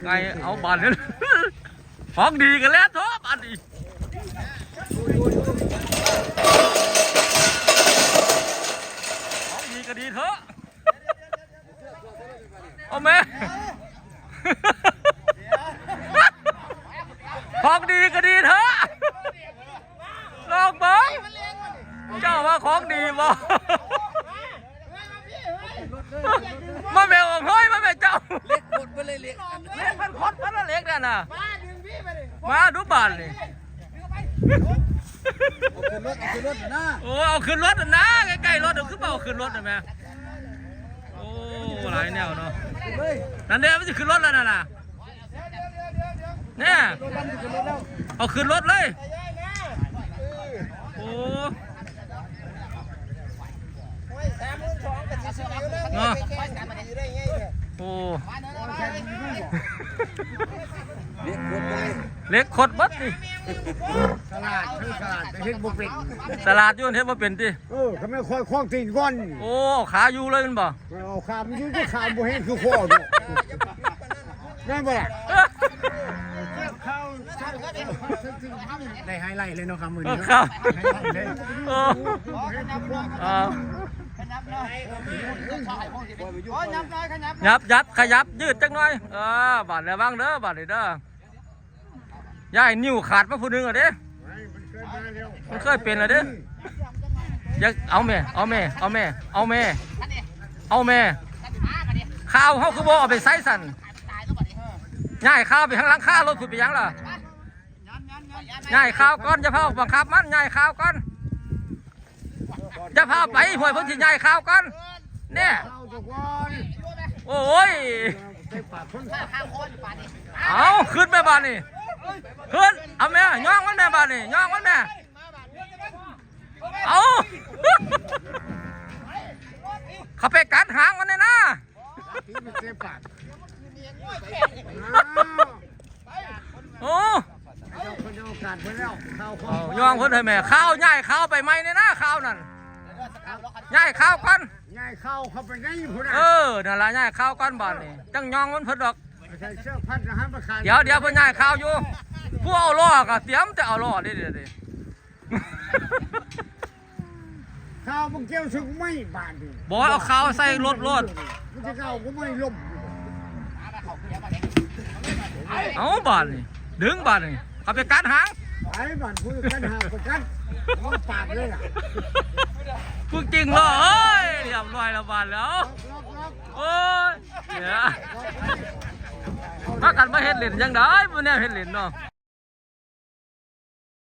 ไงเอาบานนี่ของดีกันแล้วท้อบานดีของดีก็ดีเถอะเอาแม่ของดีก็ดีเถอะลองบ้างเจ้าว่าของดีบ่มาแมวเฮ้ยมาแมวเจ้าเล็กคนไปเลยเล็กมันคดมันเล็กนั่นน่ะมาดูบ้านเลยโอ้เอาขึ้นรถนะใกล้ๆรถเดี๋ยวขึ้นเอาขึ้นรถนะแม่โอ้หลายแนวเนาะนั่นเดี๋ยวมันจะขึ้นรถแล้วน่ะเนี่ยเอาขึ้นรถเลยโอ้เนาะโอ้เล็กขดบัดนี่ตลาดคือตลาดเฮ็ดบ่เป็นตลาดยุ่นเฮ็ดบ่เป็นติเขาไม่ค่อยคล้องตีนก้อนโอ้ขาอยู่เลยมันบ่เอาขามันอยู่ที่ขาบ่เห็นคือข้อเนี่ยนั่นบ่ล่ะได้ไฮไลท์เลยเนาะครับมื้อนี้ครับยับขยับยืดจักหน่อยบาดแล้วบ้างเด้อบาดนี่เด้อย่ายนิ้วขาดมาผู้นึงอ่ะเด้มันเคยเป็นแล้วเด้อยากเอาแม่ข้าวเฮาคือบ่เอาไปใส่สั่นย่ายข้าวไปข้างหลังข้ารถขุดไปยังล่ะย่ายข้าวก่อนจะพาบังคับมันย่ายข้าวก่อนจะพาไปห่วยพ้นที่ย่ายข้าวก่อนเนี่ยโอ้ยเอาขึ้นแม่บ้านนี่ขึ้นเอาแม่ย่องมันแม่บ้านนี่ย่องมันแม่เอาเขาไปกัดหางมันเลยนะโอ้ย่องเพิ่นให้แม่ข้าวย่ายข้าวไปไหมเนี่ยนะข้าวนั่นย่ายข้าวกันง่ายเข้าเข้าไปง่ายพุ่นนั่นละย่ายข้าวกันบ้านนี่จังย่องมันเพิ่นดอกเดี๋ยวเพิ่นย่ายข้าวอยู่ผู้เอาล้อก็เตรียมจะเอาล้อดิข้าวมันเกี่ยวถึงไม่บาดดิบอกเอาข้าวใส่รถมันจะข้าวก็ไม่ล่มเอาบ้านนี่ดึงบ้านนี่เขาไปกัดหางไอ้บ้านพูดกันหางไปกัดมันปากเลยล่ะพูดจริงเหรอเอ้ยเรียบร้อยแล้วบ้านแล้วโอ้ยเนี่ยถ้ากันมาเห็ดเหรียญยังได้มันเนี่ยเห็ดเหรียญเนาะ